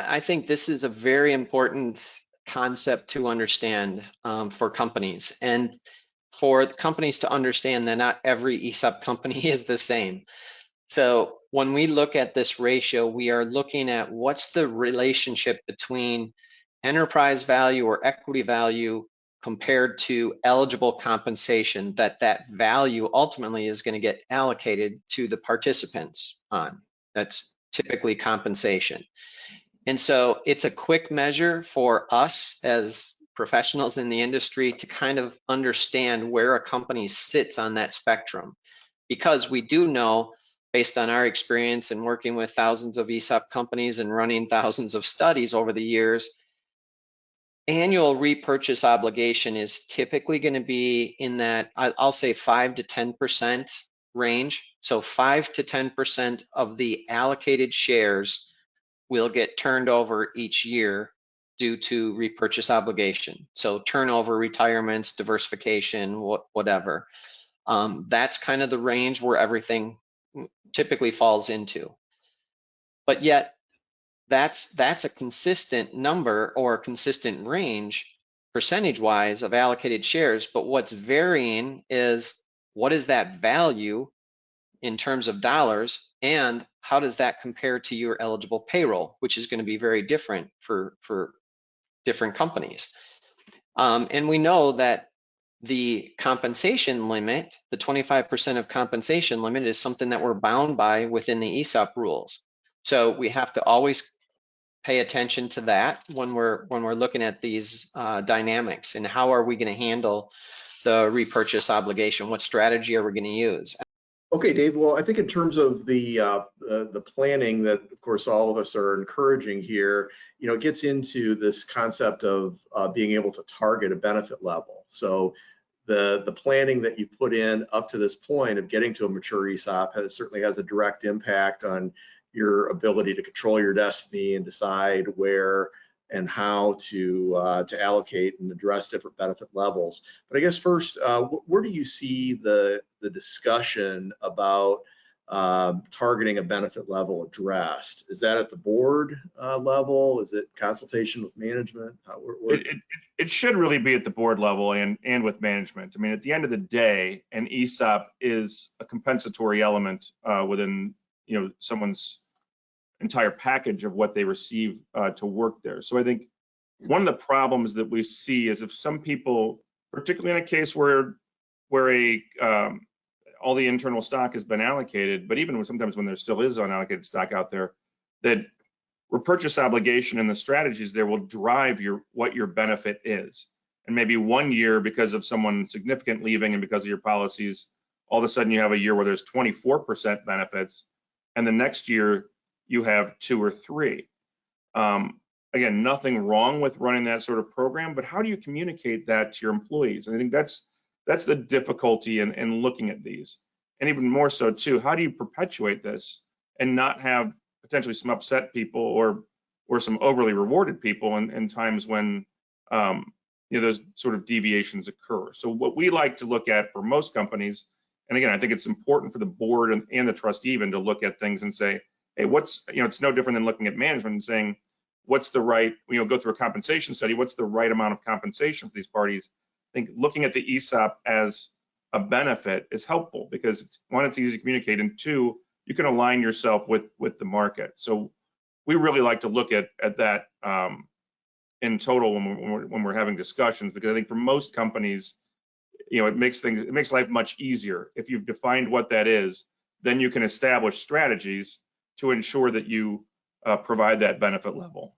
Yeah, I think this is a very important concept to understand for companies, and for the companies to understand that not every ESOP company is the same. So when we look at this ratio, we are looking at what's the relationship between enterprise value or equity value compared to eligible compensation that value ultimately is going to get allocated to the participants on. That's typically compensation. And so it's a quick measure for us as professionals in the industry to kind of understand where a company sits on that spectrum. Because we do know, based on our experience in working with thousands of ESOP companies and running thousands of studies over the years, annual repurchase obligation is typically going to be in that, I'll say 5 to 10% range. So 5 to 10% of the allocated shares will get turned over each year due to repurchase obligation. So turnover, retirements, diversification, whatever. That's kind of the range where everything typically falls into. But yet, that's a consistent number or a consistent range percentage-wise of allocated shares. But what's varying is what is that value in terms of dollars, and how does that compare to your eligible payroll, which is going to be very different for different companies. And we know that the compensation limit, the 25% of compensation limit, is something that we're bound by within the ESOP rules. So we have to always pay attention to that when we're looking at these dynamics, and how are we going to handle the repurchase obligation? What strategy are we going to use? Okay, Dave. Well, I think in terms of the planning that, of course, all of us are encouraging here, it gets into this concept of being able to target a benefit level. So the planning that you've put in up to this point of getting to a mature ESOP certainly has a direct impact on your ability to control your destiny and decide where and how to allocate and address different benefit levels. But I guess first, where do you see the discussion about targeting a benefit level addressed? Is that at the board level? Is it consultation with management? It should really be at the board level and with management. I mean, at the end of the day, an ESOP is a compensatory element within someone's entire package of what they receive to work there. So I think one of the problems that we see is if some people, particularly in a case where all the internal stock has been allocated, but even sometimes when there still is unallocated stock out there, that repurchase obligation and the strategies there will drive what your benefit is. And maybe 1 year, because of someone significant leaving and because of your policies, all of a sudden you have a year where there's 24% benefits, and the next year you have 2 or 3. Again, nothing wrong with running that sort of program, but how do you communicate that to your employees? And I think that's the difficulty in looking at these. And even more so too, how do you perpetuate this and not have potentially some upset people or some overly rewarded people in times when those sort of deviations occur? So what we like to look at for most companies, and again, I think it's important for the board and the trustee even to look at things and say, hey, it's no different than looking at management and saying, what's the right, go through a compensation study, what's the right amount of compensation for these parties? I think looking at the ESOP as a benefit is helpful because it's easy to communicate, and 2, you can align yourself with the market. So we really like to look at that in total when we're having discussions, because I think for most companies, it makes life much easier. If you've defined what that is, then you can establish strategies to ensure that you provide that benefit level.